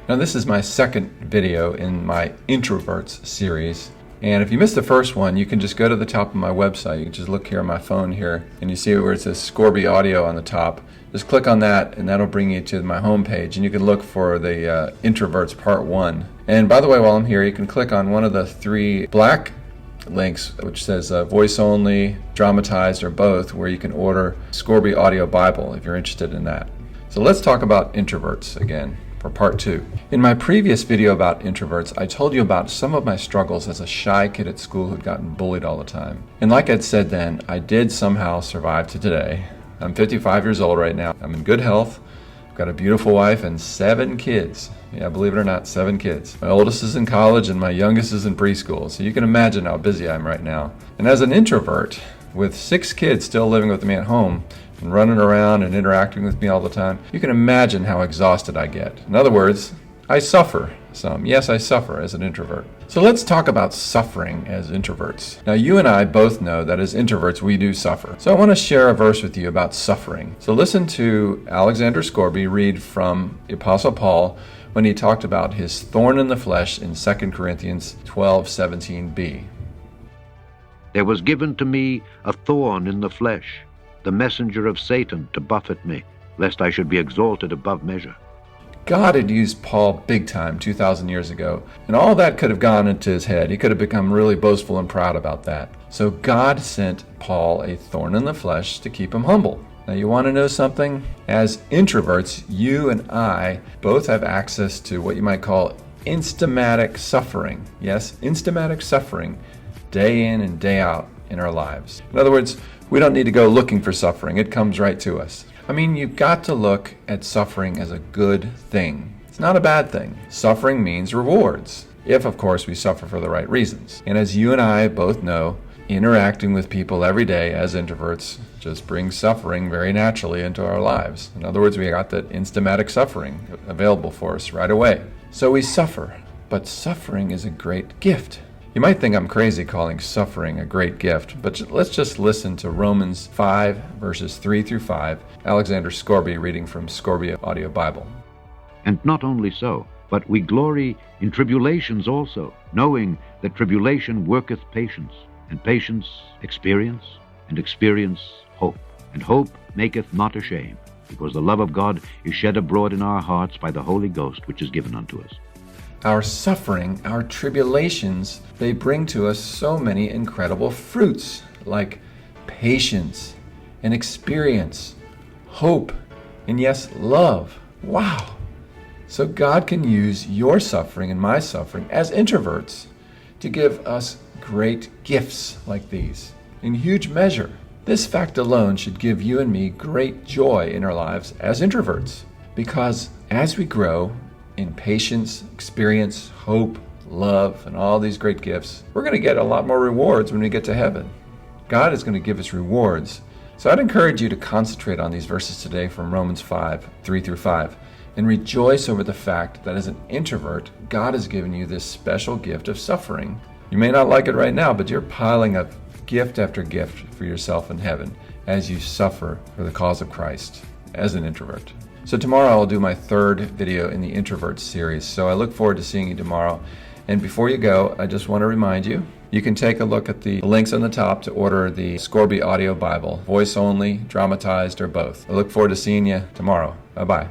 Now this is my second video in my Introverts series. And if you missed the first one, you can just go to the top of my website. You can just look here on my phone here, and you see where it says Scourby Audio on the top. Just click on that, and that'll bring you to my homepage, and you can look for the Introverts Part 1. And by the way, while I'm here, you can click on one of the three black links, which says voice only, dramatized, or both, where you can order Scourby Audio Bible if you're interested in that. So let's talk about introverts again for part 2. In my previous video about introverts, I told you about some of my struggles as a shy kid at school who'd gotten bullied all the time. And like I'd said then, I did somehow survive to today. I'm 55 years old right now. I'm in good health. I've got a beautiful wife and 7 kids. Yeah, believe it or not, 7 kids. My oldest is in college and my youngest is in preschool, so you can imagine how busy I am right now. And as an introvert, with 6 kids still living with me at home and running around and interacting with me all the time, you can imagine how exhausted I get. In other words, I suffer some. Yes, I suffer as an introvert. So let's talk about suffering as introverts. Now, you and I both know that as introverts, we do suffer. So I want to share a verse with you about suffering. So listen to Alexander Scourby read from the Apostle Paul when he talked about his thorn in the flesh in 2 Corinthians 12:17b. There was given to me a thorn in the flesh, the messenger of Satan to buffet me, lest I should be exalted above measure. God had used Paul big time 2,000 years ago, and all that could have gone into his head. He could have become really boastful and proud about that. So God sent Paul a thorn in the flesh to keep him humble. Now you want to know something? As introverts, you and I both have access to what you might call instamatic suffering. Yes, instamatic suffering, day in and day out in our lives. In other words, we don't need to go looking for suffering. It comes right to us. I mean, you've got to look at suffering as a good thing. It's not a bad thing. Suffering means rewards, if, of course, we suffer for the right reasons. And as you and I both know, interacting with people every day as introverts just brings suffering very naturally into our lives. In other words, we got that instamatic suffering available for us right away. So we suffer, but suffering is a great gift. You might think I'm crazy calling suffering a great gift, but let's just listen to Romans 5, verses 3 through 5, Alexander Scourby reading from Scourby Audio Bible. And not only so, but we glory in tribulations also, knowing that tribulation worketh patience, and patience experience, and experience hope. And hope maketh not ashamed, because the love of God is shed abroad in our hearts by the Holy Ghost, which is given unto us. Our suffering, our tribulations, they bring to us so many incredible fruits, like patience and experience, hope, and yes, love. Wow! So God can use your suffering and my suffering as introverts to give us great gifts like these, in huge measure. This fact alone should give you and me great joy in our lives as introverts, because as we grow in patience, experience, hope, love, and all these great gifts, we're going to get a lot more rewards when we get to heaven. God is going to give us rewards. So I'd encourage you to concentrate on these verses today from Romans 5, 3 through 5, and rejoice over the fact that as an introvert, God has given you this special gift of suffering. You may not like it right now, but you're piling up gift after gift for yourself in heaven as you suffer for the cause of Christ as an introvert. So tomorrow I'll do my 3rd video in the Introverts series. So I look forward to seeing you tomorrow. And before you go, I just want to remind you, you can take a look at the links on the top to order the Scourby Audio Bible, voice only, dramatized, or both. I look forward to seeing you tomorrow. Bye-bye.